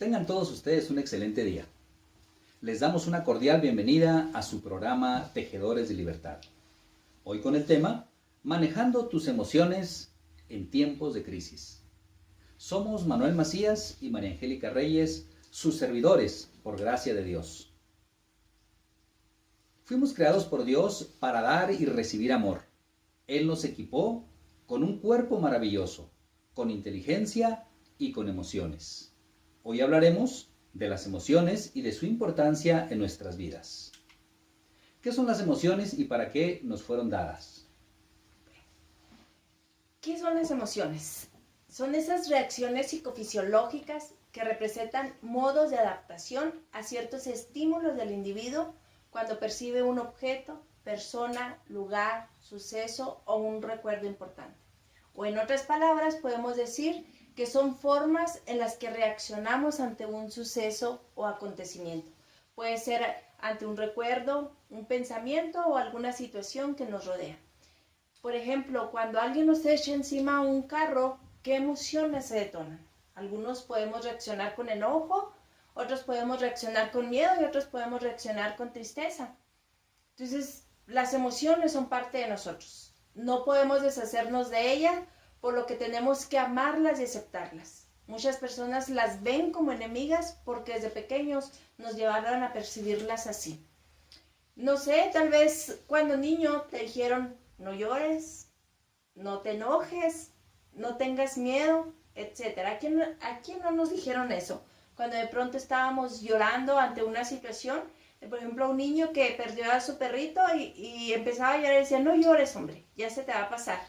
Tengan todos ustedes un excelente día. Les damos una cordial bienvenida a su programa Tejedores de Libertad. Hoy con el tema, manejando tus emociones en tiempos de crisis. Somos Manuel Macías y María Angélica Reyes, sus servidores, por gracia de Dios. Fuimos creados por Dios para dar y recibir amor. Él nos equipó con un cuerpo maravilloso, con inteligencia y con emociones. Hoy hablaremos de las emociones y de su importancia en nuestras vidas. ¿Qué son las emociones y para qué nos fueron dadas? ¿Qué son las emociones? Son esas reacciones psicofisiológicas que representan modos de adaptación a ciertos estímulos del individuo cuando percibe un objeto, persona, lugar, suceso o un recuerdo importante. O en otras palabras, podemos decir que son formas en las que reaccionamos ante un suceso o acontecimiento. Puede ser ante un recuerdo, un pensamiento o alguna situación que nos rodea. Por ejemplo, cuando alguien nos echa encima un carro, ¿qué emociones se detonan? Algunos podemos reaccionar con enojo, otros podemos reaccionar con miedo y otros podemos reaccionar con tristeza. Entonces, las emociones son parte de nosotros. No podemos deshacernos de ellas, por lo que tenemos que amarlas y aceptarlas. Muchas personas las ven como enemigas porque desde pequeños nos llevaron a percibirlas así. No sé, tal vez cuando niño te dijeron no llores, no te enojes, no tengas miedo, etc. ¿A quién no nos dijeron eso? Cuando de pronto estábamos llorando ante una situación, por ejemplo, un niño que perdió a su perrito y empezaba a llorar y decía, no llores, hombre, ya se te va a pasar.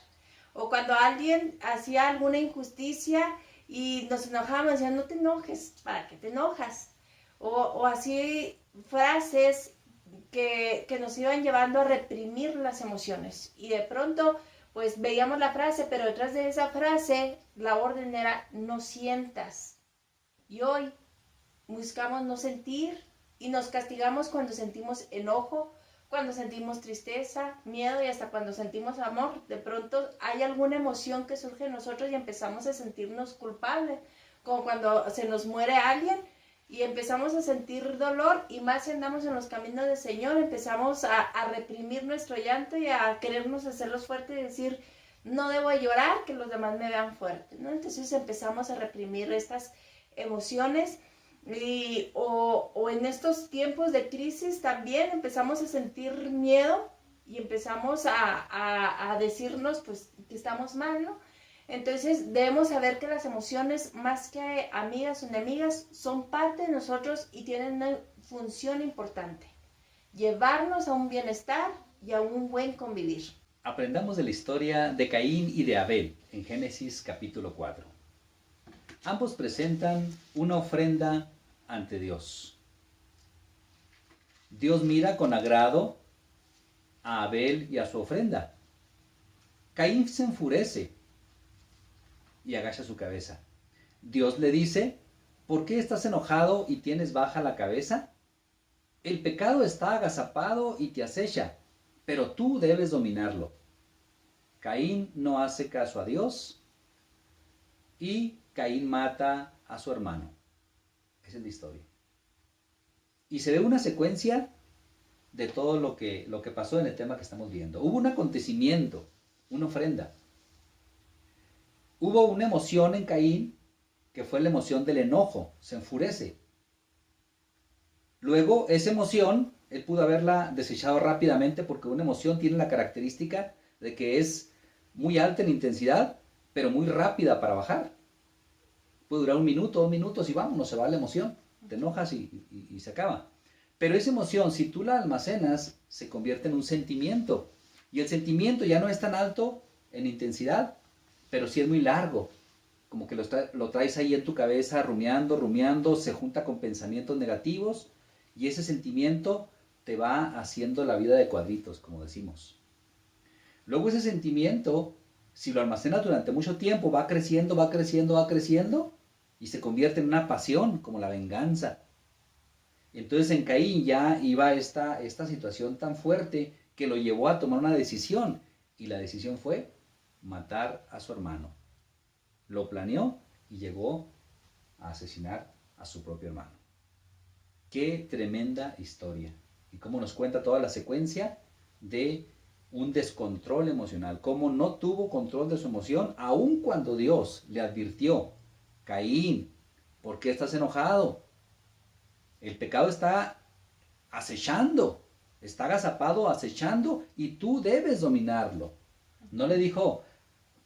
O cuando alguien hacía alguna injusticia y nos enojábamos, decían, no te enojes, ¿para qué te enojas? O así frases que nos iban llevando a reprimir las emociones. Y de pronto, pues veíamos la frase, pero detrás de esa frase, la orden era, no sientas. Y hoy buscamos no sentir y nos castigamos cuando sentimos enojo, cuando sentimos tristeza, miedo y hasta cuando sentimos amor. De pronto hay alguna emoción que surge en nosotros y empezamos a sentirnos culpables, como cuando se nos muere alguien y empezamos a sentir dolor, y más si andamos en los caminos del Señor, empezamos a reprimir nuestro llanto y a querernos hacerlos fuertes y decir, no debo llorar, que los demás me vean fuerte, ¿no? Entonces empezamos a reprimir estas emociones. O en estos tiempos de crisis también empezamos a sentir miedo y empezamos a decirnos pues que estamos mal, ¿no? Entonces debemos saber que las emociones, más que amigas o enemigas, son parte de nosotros y tienen una función importante: llevarnos a un bienestar y a un buen convivir. Aprendamos de la historia de Caín y de Abel en Génesis capítulo 4. Ambos presentan una ofrenda ante Dios. Dios mira con agrado a Abel y a su ofrenda. Caín se enfurece y agacha su cabeza. Dios le dice, ¿por qué estás enojado y tienes baja la cabeza? El pecado está agazapado y te acecha, pero tú debes dominarlo. Caín no hace caso a Dios y Caín mata a su hermano. Esa es la historia. Y se ve una secuencia de todo lo que pasó en el tema que estamos viendo. Hubo un acontecimiento, una ofrenda. Hubo una emoción en Caín, que fue la emoción del enojo, se enfurece. Luego, esa emoción, él pudo haberla desechado rápidamente porque una emoción tiene la característica de que es muy alta en intensidad, pero muy rápida para bajar. Puede durar 1 minuto, 2 minutos y vámonos, se va la emoción. Te enojas y se acaba. Pero esa emoción, si tú la almacenas, se convierte en un sentimiento. Y el sentimiento ya no es tan alto en intensidad, pero sí es muy largo. Como que lo traes ahí en tu cabeza, rumiando, se junta con pensamientos negativos y ese sentimiento te va haciendo la vida de cuadritos, como decimos. Luego ese sentimiento, si lo almacenas durante mucho tiempo, va creciendo y se convierte en una pasión, como la venganza. Entonces en Caín ya iba esta situación tan fuerte que lo llevó a tomar una decisión, y la decisión fue matar a su hermano. Lo planeó y llegó a asesinar a su propio hermano. Qué tremenda historia. Y cómo nos cuenta toda la secuencia de un descontrol emocional, cómo no tuvo control de su emoción, aun cuando Dios le advirtió: Caín, ¿por qué estás enojado? El pecado está acechando, está agazapado, acechando, y tú debes dominarlo. No le dijo,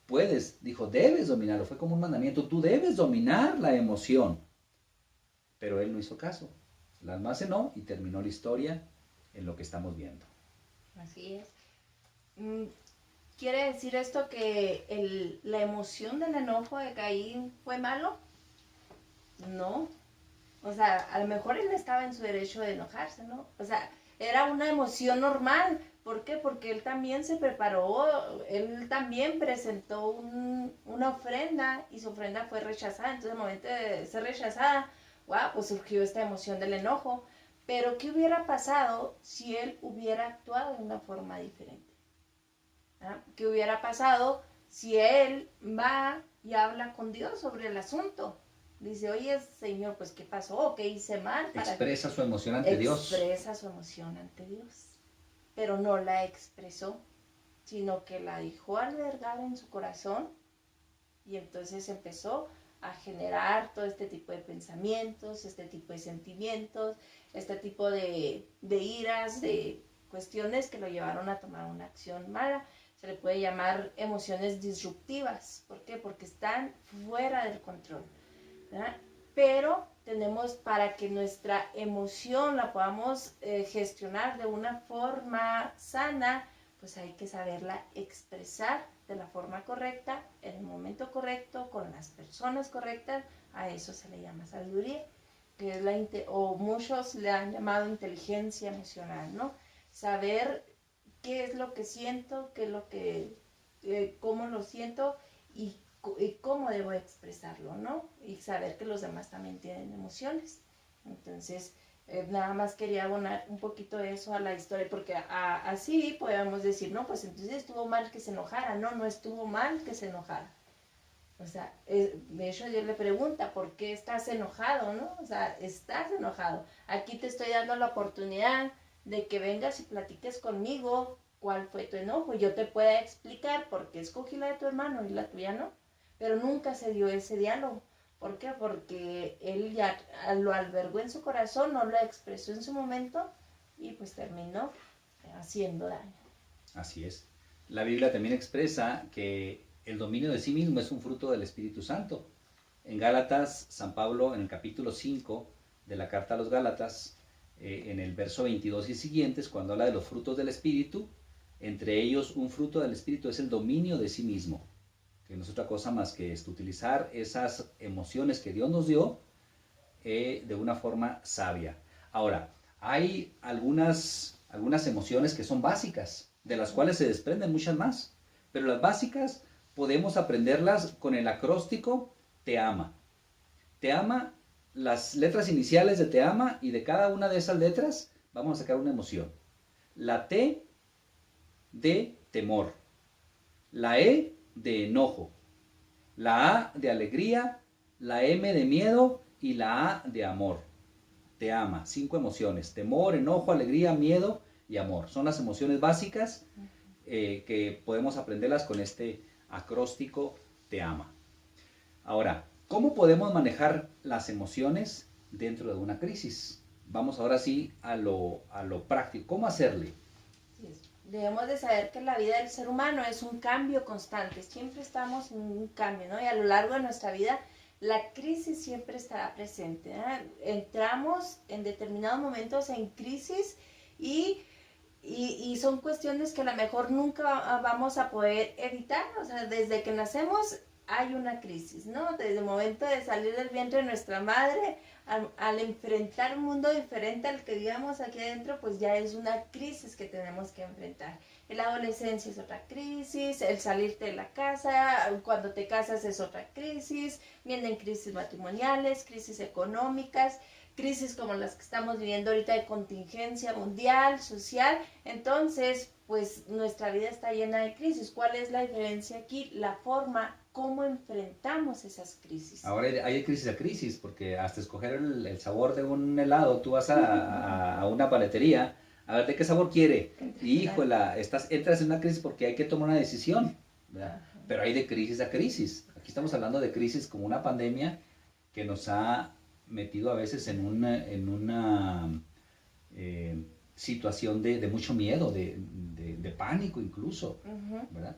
puedes, dijo, debes dominarlo. Fue como un mandamiento, tú debes dominar la emoción. Pero él no hizo caso. La almacenó y terminó la historia en lo que estamos viendo. Así es. ¿Quiere decir esto que la emoción del enojo de Caín fue malo? No. O sea, a lo mejor él estaba en su derecho de enojarse, ¿no? O sea, era una emoción normal. ¿Por qué? Porque él también se preparó, él también presentó una ofrenda y su ofrenda fue rechazada. Entonces, al momento de ser rechazada, wow, pues surgió esta emoción del enojo. Pero, ¿qué hubiera pasado si él hubiera actuado de una forma diferente? ¿Ah? ¿Qué hubiera pasado si él va y habla con Dios sobre el asunto? Dice, oye, Señor, pues, ¿qué pasó? ¿Qué hice mal? Expresa su emoción ante Dios. Expresa su emoción ante Dios. Pero no la expresó, sino que la dejó albergar en su corazón y entonces empezó a generar todo este tipo de pensamientos, este tipo de sentimientos, este tipo de iras, de cuestiones que lo llevaron a tomar una acción mala. Se le puede llamar emociones disruptivas. ¿Por qué? Porque están fuera del control, ¿verdad? Pero tenemos, para que nuestra emoción la podamos gestionar de una forma sana, pues hay que saberla expresar de la forma correcta, en el momento correcto, con las personas correctas. A eso se le llama sabiduría, que es o muchos le han llamado inteligencia emocional, ¿no? Saber qué es lo que siento, qué es lo que, cómo lo siento y cómo debo expresarlo, ¿no? Y saber que los demás también tienen emociones. Entonces, nada más quería abonar un poquito de eso a la historia, porque así podemos decir, no, pues entonces estuvo mal que se enojara. No, no estuvo mal que se enojara. O sea, de hecho Dios le pregunta, ¿por qué estás enojado, no? O sea, estás enojado. Aquí te estoy dando la oportunidad de que vengas y platiques conmigo cuál fue tu enojo. Yo te pueda explicar por qué escogí la de tu hermano y la tuya no. Pero nunca se dio ese diálogo. ¿Por qué? Porque él ya lo albergó en su corazón, no lo expresó en su momento y pues terminó haciendo daño. Así es. La Biblia también expresa que el dominio de sí mismo es un fruto del Espíritu Santo. En Gálatas, San Pablo, en el capítulo 5 de la carta a los Gálatas, en el verso 22 y siguientes, cuando habla de los frutos del Espíritu, entre ellos un fruto del Espíritu es el dominio de sí mismo, que no es otra cosa más que utilizar esas emociones que Dios nos dio de una forma sabia. Ahora, hay algunas emociones que son básicas, de las cuales se desprenden muchas más, pero las básicas podemos aprenderlas con el acróstico Te ama. Te ama, las letras iniciales de Te ama, y de cada una de esas letras vamos a sacar una emoción. La T de temor, la E de enojo, la A de alegría, la M de miedo y la A de amor. Te ama, 5 emociones: temor, enojo, alegría, miedo y amor. Son las emociones básicas que podemos aprenderlas con este acróstico Te ama. Ahora, ¿cómo podemos manejar las emociones dentro de una crisis? Vamos ahora sí a lo práctico. ¿Cómo hacerle? Debemos de saber que la vida del ser humano es un cambio constante. Siempre estamos en un cambio, ¿no? Y a lo largo de nuestra vida, la crisis siempre estará presente, ¿eh? Entramos en determinados momentos en crisis y son cuestiones que a lo mejor nunca vamos a poder evitar. O sea, desde que nacemos hay una crisis, ¿no? Desde el momento de salir del vientre de nuestra madre, al enfrentar un mundo diferente al que vivíamos aquí adentro, pues ya es una crisis que tenemos que enfrentar. En la adolescencia es otra crisis, el salirte de la casa, cuando te casas es otra crisis, vienen crisis matrimoniales, crisis económicas, crisis como las que estamos viviendo ahorita de contingencia mundial, social. Entonces, pues nuestra vida está llena de crisis. ¿Cuál es la diferencia aquí? La forma, cómo enfrentamos esas crisis. Ahora hay de crisis a crisis, porque hasta escoger el sabor de un helado, tú vas a una paletería, a ver de qué sabor quiere. Híjola, entras en una crisis porque hay que tomar una decisión, ¿verdad? Pero hay de crisis a crisis. Aquí estamos hablando de crisis como una pandemia que nos ha metido a veces en una situación de mucho miedo, de pánico incluso, ¿verdad?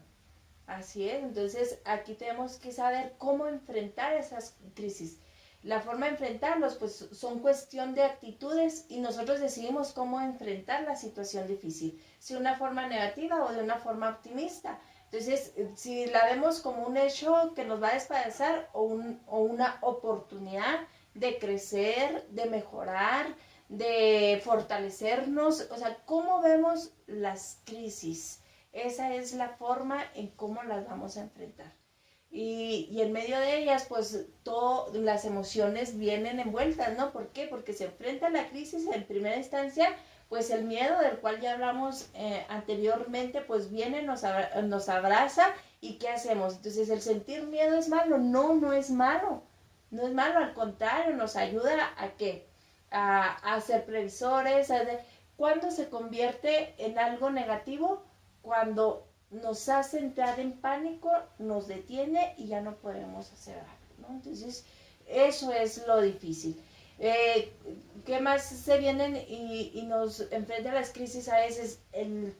Así es, entonces aquí tenemos que saber cómo enfrentar esas crisis. La forma de enfrentarlos, pues son cuestión de actitudes y nosotros decidimos cómo enfrentar la situación difícil, si de una forma negativa o de una forma optimista. Entonces, si la vemos como un hecho que nos va a despadecer o una oportunidad de crecer, de mejorar, de fortalecernos, o sea, ¿cómo vemos las crisis? Esa es la forma en cómo las vamos a enfrentar. Y en medio de ellas, pues, todas las emociones vienen envueltas, ¿no? ¿Por qué? Porque se enfrenta la crisis en primera instancia, pues el miedo del cual ya hablamos anteriormente, pues viene, nos abraza y ¿qué hacemos? Entonces, ¿el sentir miedo es malo? No, no es malo. No es malo, al contrario, nos ayuda a ¿qué? A ser previsores. ¿Cuándo se convierte en algo negativo? Cuando nos hace entrar en pánico, nos detiene y ya no podemos hacer algo, ¿no? Entonces, eso es lo difícil. ¿Qué más se vienen y nos enfrenta a las crisis a veces? El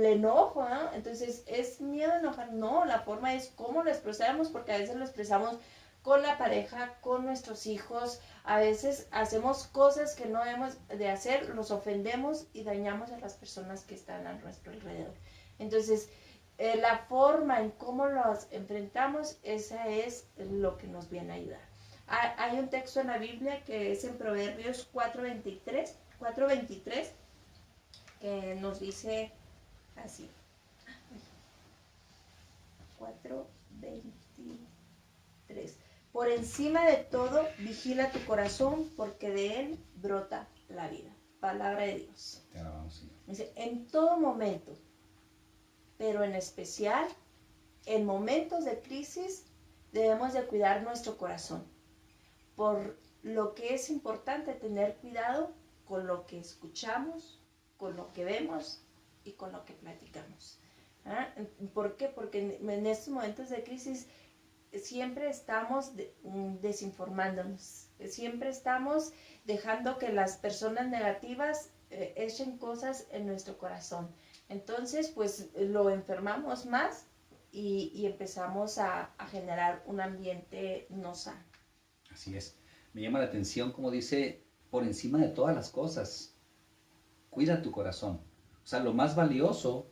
enojo, ¿no? Entonces, ¿es miedo a enojar? No, la forma es cómo lo expresamos, porque a veces lo expresamos con la pareja, con nuestros hijos, a veces hacemos cosas que no debemos de hacer, los ofendemos y dañamos a las personas que están a nuestro alrededor. Entonces, la forma en cómo los enfrentamos, esa es lo que nos viene a ayudar. Hay un texto en la Biblia que es en Proverbios 4:23, que nos dice así. 4:23. Por encima de todo, vigila tu corazón, porque de él brota la vida. Palabra de Dios. Te alabamos, Señor. Dice, en todo momento, pero en especial en momentos de crisis, debemos de cuidar nuestro corazón. Por lo que es importante tener cuidado con lo que escuchamos, con lo que vemos y con lo que platicamos. ¿Ah? ¿Por qué? Porque en estos momentos de crisis siempre estamos desinformándonos, siempre estamos dejando que las personas negativas echen cosas en nuestro corazón. Entonces, pues lo enfermamos más y empezamos a generar un ambiente no sano. Así es. Me llama la atención como dice, por encima de todas las cosas, cuida tu corazón. O sea, lo más valioso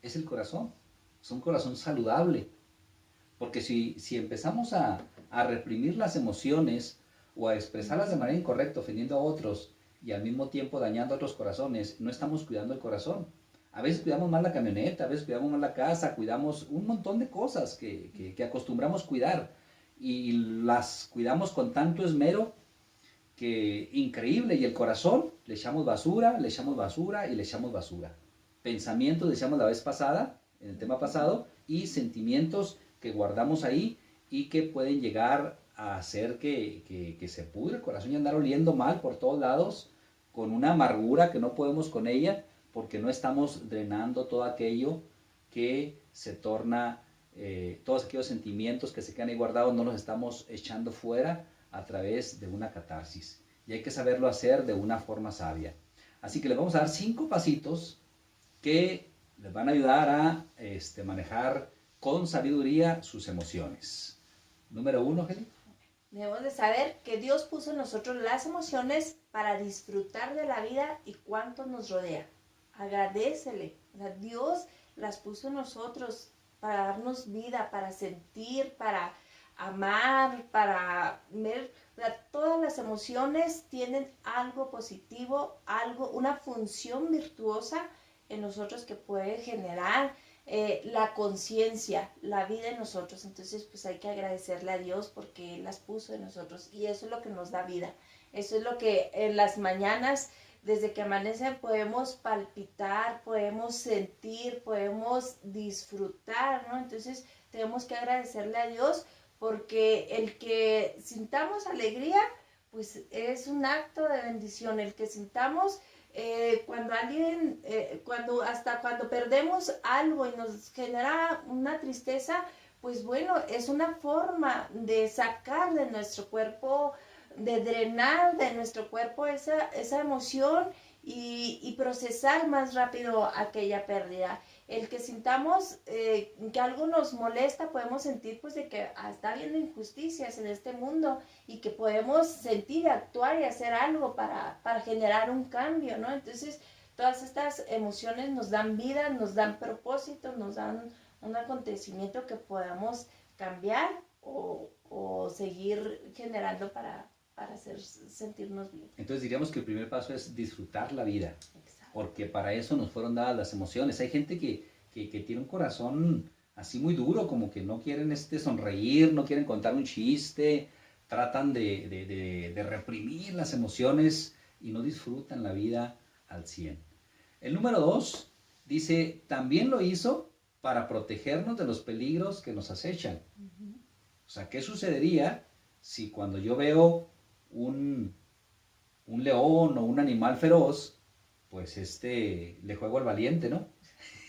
es el corazón. Es un corazón saludable. Porque si empezamos a reprimir las emociones o a expresarlas de manera incorrecta, ofendiendo a otros y al mismo tiempo dañando a otros corazones, no estamos cuidando el corazón. A veces cuidamos más la camioneta, a veces cuidamos más la casa, cuidamos un montón de cosas que acostumbramos cuidar y las cuidamos con tanto esmero que increíble. Y el corazón le echamos basura, le echamos basura y le echamos basura. Pensamientos decíamos la vez pasada, en el tema pasado, y sentimientos que guardamos ahí y que pueden llegar a hacer que se pudre el corazón y andar oliendo mal por todos lados, con una amargura que no podemos con ella, porque no estamos drenando todo aquello que se torna, todos aquellos sentimientos que se quedan ahí guardados, no los estamos echando fuera a través de una catarsis. Y hay que saberlo hacer de una forma sabia. Así que les vamos a dar 5 pasitos que les van a ayudar a manejar con sabiduría sus emociones. Número 1, Geli. Debemos de saber que Dios puso en nosotros las emociones para disfrutar de la vida y cuánto nos rodea. Agradécele. O sea, Dios las puso en nosotros para darnos vida, para sentir, para amar, para ver. O sea, todas las emociones tienen algo positivo, una función virtuosa en nosotros que puede generar la conciencia, la vida en nosotros. Entonces, pues hay que agradecerle a Dios porque Él las puso en nosotros y eso es lo que nos da vida. Eso es lo que en las mañanas desde que amanece podemos palpitar, podemos sentir, podemos disfrutar, ¿no? Entonces tenemos que agradecerle a Dios porque el que sintamos alegría, pues es un acto de bendición. El que sintamos cuando alguien, hasta cuando perdemos algo y nos genera una tristeza, pues bueno, es una forma de sacar de nuestro cuerpo, de drenar de nuestro cuerpo esa emoción y procesar más rápido aquella pérdida. El que sintamos que algo nos molesta, podemos sentir pues de que está habiendo injusticias en este mundo y que podemos sentir, actuar y hacer algo para generar un cambio, ¿no? Entonces, todas estas emociones nos dan vida, nos dan propósito, nos dan un acontecimiento que podamos cambiar o seguir generando para hacer sentirnos bien. Entonces diríamos que el primer paso es disfrutar la vida, Exacto. porque para eso nos fueron dadas las emociones. Hay gente que tiene un corazón así muy duro, como que no quieren sonreír, no quieren contar un chiste, tratan de reprimir las emociones y no disfrutan la vida al 100. El número 2 dice, también lo hizo para protegernos de los peligros que nos acechan. O sea, ¿qué sucedería si cuando yo veo un león o un animal feroz, pues le juego al valiente, ¿no?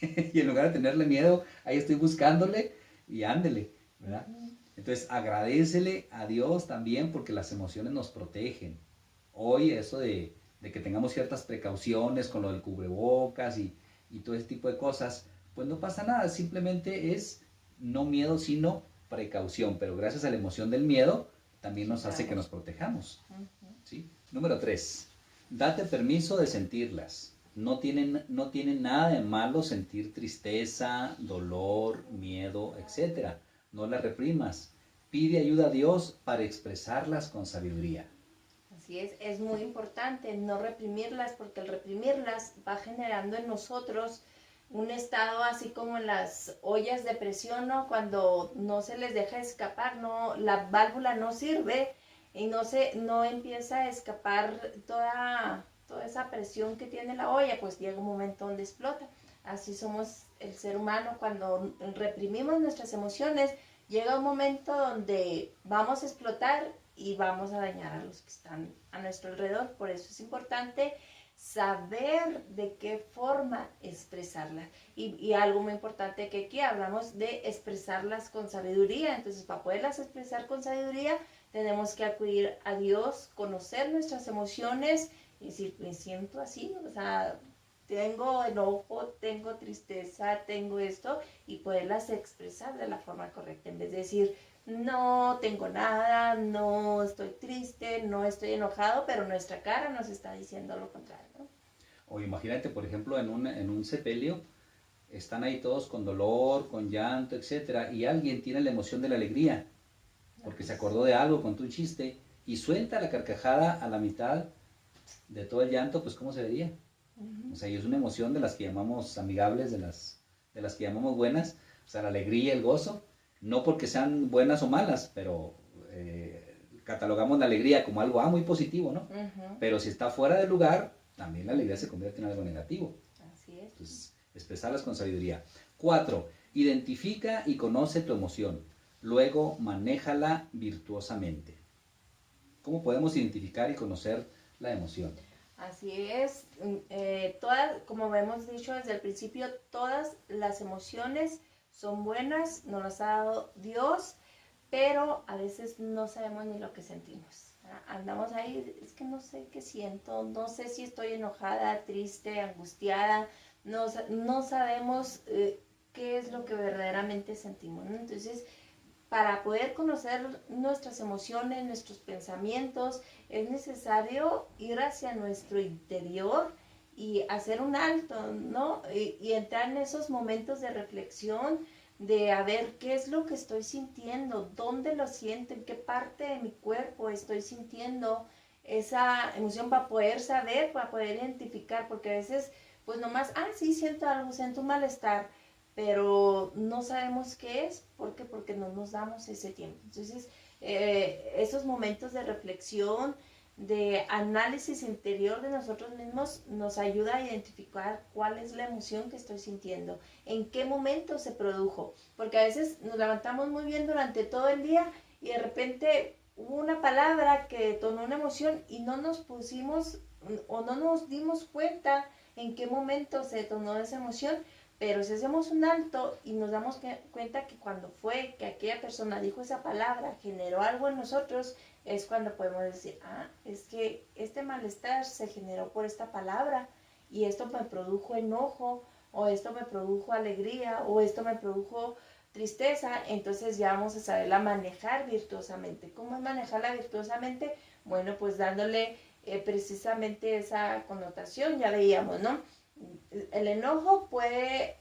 Y en lugar de tenerle miedo, ahí estoy buscándole y ándele, ¿verdad? Entonces agradécele a Dios también porque las emociones nos protegen. Hoy eso de que tengamos ciertas precauciones con lo del cubrebocas y todo ese tipo de cosas, pues no pasa nada, simplemente es no miedo, sino precaución, pero gracias a la emoción del miedo también nos hace que nos protejamos. ¿Sí? Número 3. Date permiso de sentirlas. No tiene nada de malo sentir tristeza, dolor, miedo, etc. No las reprimas. Pide ayuda a Dios para expresarlas con sabiduría. Así es muy importante no reprimirlas porque el reprimirlas va generando en nosotros un estado así como en las ollas de presión, ¿no? Cuando no se les deja escapar, no, la válvula no sirve y no empieza a escapar toda esa presión que tiene la olla, pues llega un momento donde explota. Así somos el ser humano, cuando reprimimos nuestras emociones, llega un momento donde vamos a explotar y vamos a dañar a los que están a nuestro alrededor. Por eso es importante saber de qué forma expresarlas. Y algo muy importante que aquí hablamos de expresarlas con sabiduría. Entonces, para poderlas expresar con sabiduría, tenemos que acudir a Dios, conocer nuestras emociones y decir, me siento así, o sea, tengo enojo, tengo tristeza, tengo esto, y poderlas expresar de la forma correcta, en vez de decir, no tengo nada, no estoy triste, no estoy enojado, pero nuestra cara nos está diciendo lo contrario, ¿no? O imagínate, por ejemplo, en un sepelio, están ahí todos con dolor, con llanto, etc. Y alguien tiene la emoción de la alegría, porque se acordó de algo, contó un chiste, y suelta la carcajada a la mitad de todo el llanto, pues ¿cómo se vería? O sea, y es una emoción de las que llamamos amigables, de las que llamamos buenas, o sea, la alegría, el gozo, no porque sean buenas o malas, pero catalogamos la alegría como algo muy positivo, ¿no? Pero si está fuera de lugar, también la alegría se convierte en algo negativo. Así es. Entonces, expresarlas con sabiduría. 4. Identifica y conoce tu emoción. Luego, manéjala virtuosamente. ¿Cómo podemos identificar y conocer la emoción? Así es, como hemos dicho desde el principio, todas las emociones son buenas, nos las ha dado Dios, pero a veces no sabemos ni lo que sentimos. Andamos ahí, es que no sé qué siento, no sé si estoy enojada, triste, angustiada, no sabemos qué es lo que verdaderamente sentimos, ¿no? Entonces, para poder conocer nuestras emociones, nuestros pensamientos, es necesario ir hacia nuestro interior y hacer un alto, ¿no? Y entrar en esos momentos de reflexión, de a ver qué es lo que estoy sintiendo, dónde lo siento, en qué parte de mi cuerpo estoy sintiendo esa emoción para poder saber, para poder identificar, porque a veces, pues nomás, sí, siento algo, siento un malestar, pero no sabemos qué es. ¿Por qué? Porque no nos damos ese tiempo. Entonces, esos momentos de reflexión, de análisis interior de nosotros mismos nos ayuda a identificar cuál es la emoción que estoy sintiendo, en qué momento se produjo, porque a veces nos levantamos muy bien durante todo el día y de repente hubo una palabra que detonó una emoción y no nos pusimos o no nos dimos cuenta en qué momento se detonó esa emoción, pero si hacemos un alto y nos damos cuenta que cuando fue que aquella persona dijo esa palabra, generó algo en nosotros, es cuando podemos decir, es que este malestar se generó por esta palabra y esto me produjo enojo, o esto me produjo alegría, o esto me produjo tristeza. Entonces ya vamos a saberla manejar virtuosamente. ¿Cómo es manejarla virtuosamente? Bueno, pues dándole precisamente esa connotación, ya veíamos, ¿no? El enojo puede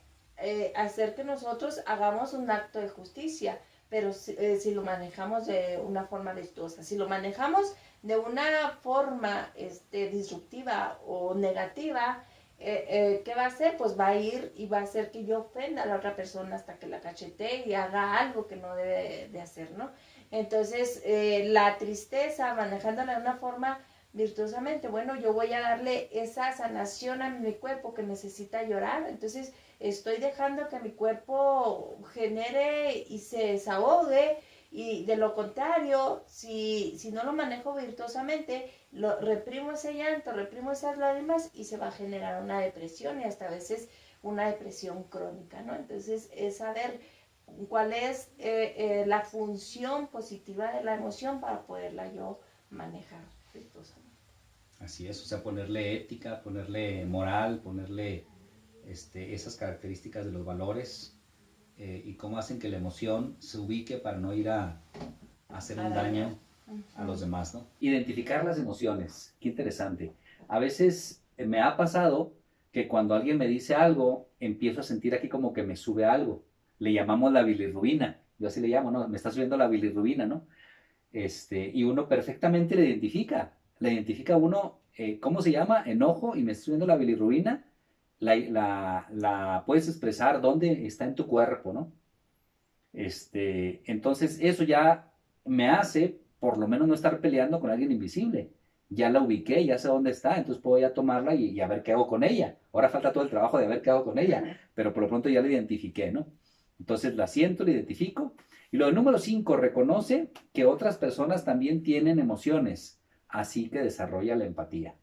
hacer que nosotros hagamos un acto de justicia, pero si lo manejamos de una forma virtuosa, si lo manejamos de una forma disruptiva o negativa, ¿qué va a hacer? Pues va a ir y va a hacer que yo ofenda a la otra persona hasta que la cachetee y haga algo que no debe de hacer, ¿no? Entonces, la tristeza, manejándola de una forma virtuosamente, bueno, yo voy a darle esa sanación a mi cuerpo que necesita llorar, entonces estoy dejando que mi cuerpo genere y se desahogue, y de lo contrario, si no lo manejo virtuosamente, reprimo ese llanto, reprimo esas lágrimas y se va a generar una depresión y hasta a veces una depresión crónica, ¿no? Entonces es saber cuál es la función positiva de la emoción para poderla yo manejar virtuosamente. Así es, o sea, ponerle ética, ponerle moral, ponerle esas características de los valores y cómo hacen que la emoción se ubique para no ir a hacer un daño a los demás, ¿no? Identificar las emociones, qué interesante. A veces me ha pasado que cuando alguien me dice algo, empiezo a sentir aquí como que me sube algo. Le llamamos la bilirrubina, yo así le llamo, ¿no? Me está subiendo la bilirrubina, ¿no? Y uno perfectamente le identifica uno, ¿cómo se llama? Enojo y me está subiendo la bilirrubina, la puedes expresar dónde está en tu cuerpo, ¿no? Entonces eso ya me hace por lo menos no estar peleando con alguien invisible. Ya la ubiqué, ya sé dónde está, entonces puedo ya tomarla y a ver qué hago con ella. Ahora falta todo el trabajo de ver qué hago con ella, pero por lo pronto ya la identifiqué, ¿no? Entonces la siento, la identifico. Y lo número 5, reconoce que otras personas también tienen emociones, así que desarrolla la empatía.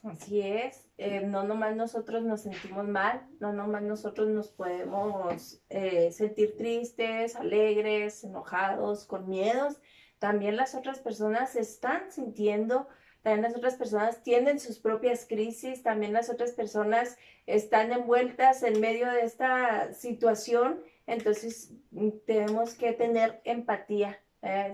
Así es, no nomás nosotros nos sentimos mal, no nomás nosotros nos podemos sentir tristes, alegres, enojados, con miedos, también las otras personas están sintiendo, también las otras personas tienen sus propias crisis, también las otras personas están envueltas en medio de esta situación, entonces tenemos que tener empatía.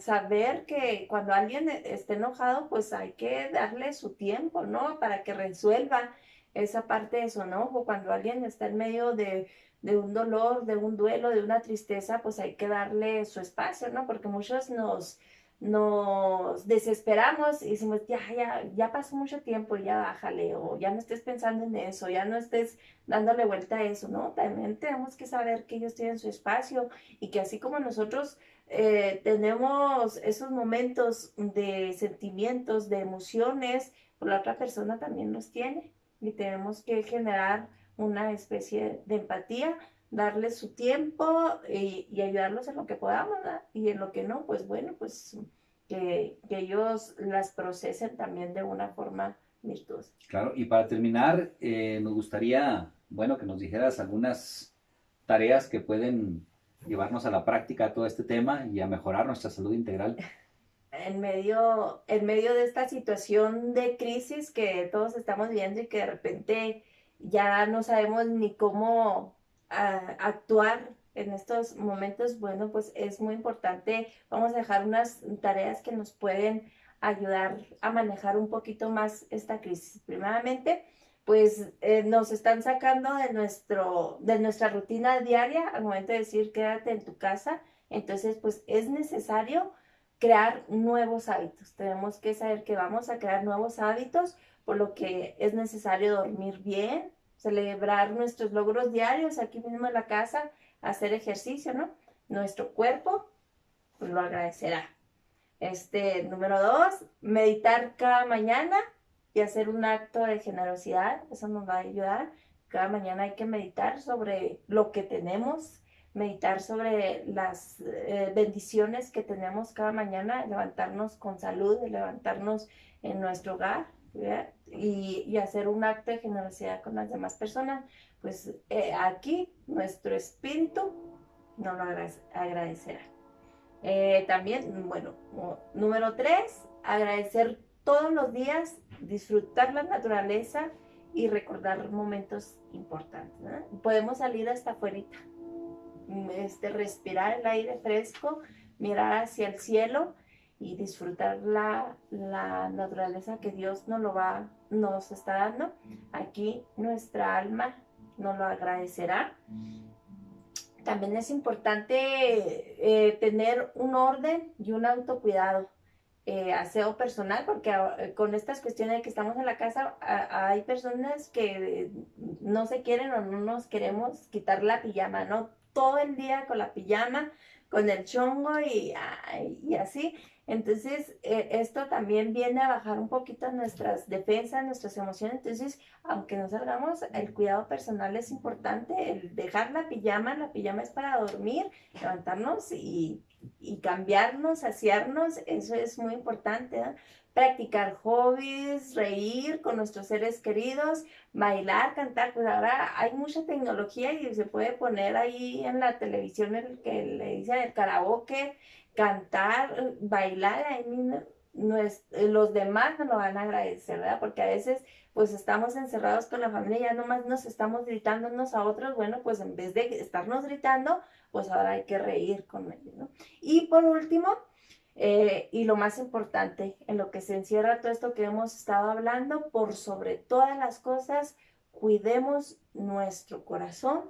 Saber que cuando alguien esté enojado, pues hay que darle su tiempo, ¿no? Para que resuelva esa parte de su enojo. Cuando alguien está en medio de un dolor, de un duelo, de una tristeza, pues hay que darle su espacio, ¿no? Porque muchos nos desesperamos y decimos, ya pasó mucho tiempo, ya bájale, o ya no estés pensando en eso, ya no estés dándole vuelta a eso, ¿no? También tenemos que saber que ellos tienen su espacio y que así como nosotros tenemos esos momentos de sentimientos, de emociones, pues la otra persona también los tiene y tenemos que generar una especie de empatía, darles su tiempo y ayudarlos en lo que podamos, ¿verdad? Y en lo que no, pues bueno, pues que ellos las procesen también de una forma virtuosa. Claro, y para terminar, nos gustaría, bueno, que nos dijeras algunas tareas que pueden llevarnos a la práctica todo este tema y a mejorar nuestra salud integral. En medio de esta situación de crisis que todos estamos viendo y que de repente ya no sabemos ni cómo actuar en estos momentos, bueno, pues es muy importante. Vamos a dejar unas tareas que nos pueden ayudar a manejar un poquito más esta crisis. Primeramente, pues nos están sacando de nuestra rutina diaria al momento de decir quédate en tu casa. Entonces, pues es necesario crear nuevos hábitos. Tenemos que saber que vamos a crear nuevos hábitos, por lo que es necesario dormir bien, celebrar nuestros logros diarios aquí mismo en la casa, hacer ejercicio, ¿no? Nuestro cuerpo pues, lo agradecerá. Número 2, meditar cada mañana y hacer un acto de generosidad. Eso nos va a ayudar. Cada mañana hay que meditar sobre lo que tenemos, meditar sobre las bendiciones que tenemos cada mañana, levantarnos con salud, levantarnos en nuestro hogar, ¿verdad? Y hacer un acto de generosidad con las demás personas. Pues aquí nuestro espíritu nos lo agradecerá. También, bueno, número 3, agradecer todos los días, disfrutar la naturaleza y recordar momentos importantes, ¿no? Podemos salir hasta afuera, respirar el aire fresco, mirar hacia el cielo y disfrutar la naturaleza que Dios nos está dando. Aquí nuestra alma nos lo agradecerá. También es importante tener un orden y un autocuidado, aseo personal, porque con estas cuestiones de que estamos en la casa, hay personas que no se quieren o no nos queremos quitar la pijama, ¿no? Todo el día con la pijama, con el chongo y así. Entonces, esto también viene a bajar un poquito nuestras defensas, nuestras emociones. Entonces, aunque no salgamos, el cuidado personal es importante. El dejar la pijama es para dormir, levantarnos y cambiarnos, asearnos, eso es muy importante, ¿eh? Practicar hobbies, reír con nuestros seres queridos, bailar, cantar. Pues ahora hay mucha tecnología y se puede poner ahí en la televisión el que le dicen el karaoke, cantar, bailar, ahí mismo, los demás nos lo van a agradecer, ¿verdad? Porque a veces pues estamos encerrados con la familia y ya nomás nos estamos gritando unos a otros. Bueno, pues en vez de estarnos gritando, pues ahora hay que reír con ellos, ¿no? Y por último, y lo más importante, en lo que se encierra todo esto que hemos estado hablando, por sobre todas las cosas, cuidemos nuestro corazón,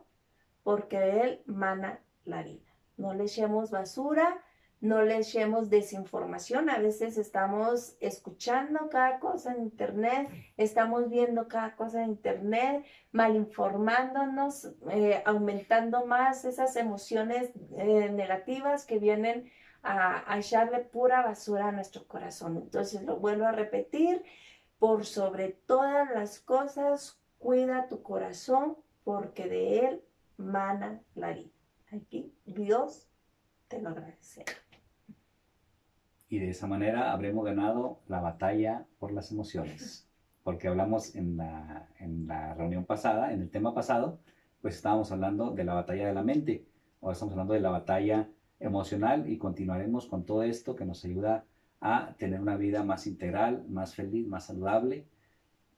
porque de él mana la vida. No le echemos basura, no le echemos desinformación. A veces estamos escuchando cada cosa en internet, estamos viendo cada cosa en internet, malinformándonos, aumentando más esas emociones negativas que vienen a echarle pura basura a nuestro corazón. Entonces lo vuelvo a repetir, por sobre todas las cosas, cuida tu corazón, porque de él mana la vida. Aquí Dios te lo agradecerá. Y de esa manera habremos ganado la batalla por las emociones. Porque hablamos en la reunión pasada, en el tema pasado, pues estábamos hablando de la batalla de la mente. Ahora estamos hablando de la batalla emocional y continuaremos con todo esto que nos ayuda a tener una vida más integral, más feliz, más saludable.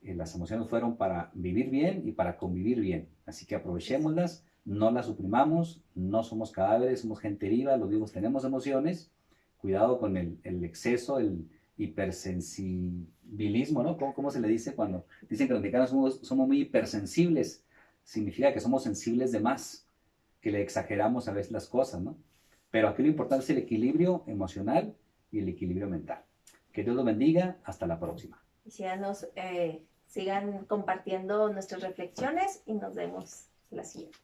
Las emociones fueron para vivir bien y para convivir bien. Así que aprovechémoslas, no las suprimamos, no somos cadáveres, somos gente viva, los vivos tenemos emociones. Cuidado con el exceso, el hipersensibilismo, ¿no? ¿Cómo se le dice cuando dicen que los mexicanos somos muy hipersensibles? Significa que somos sensibles de más, que le exageramos a veces las cosas, ¿no? Pero aquí lo importante es el equilibrio emocional y el equilibrio mental. Que Dios los bendiga. Hasta la próxima. Sigan compartiendo nuestras reflexiones y nos vemos la siguiente.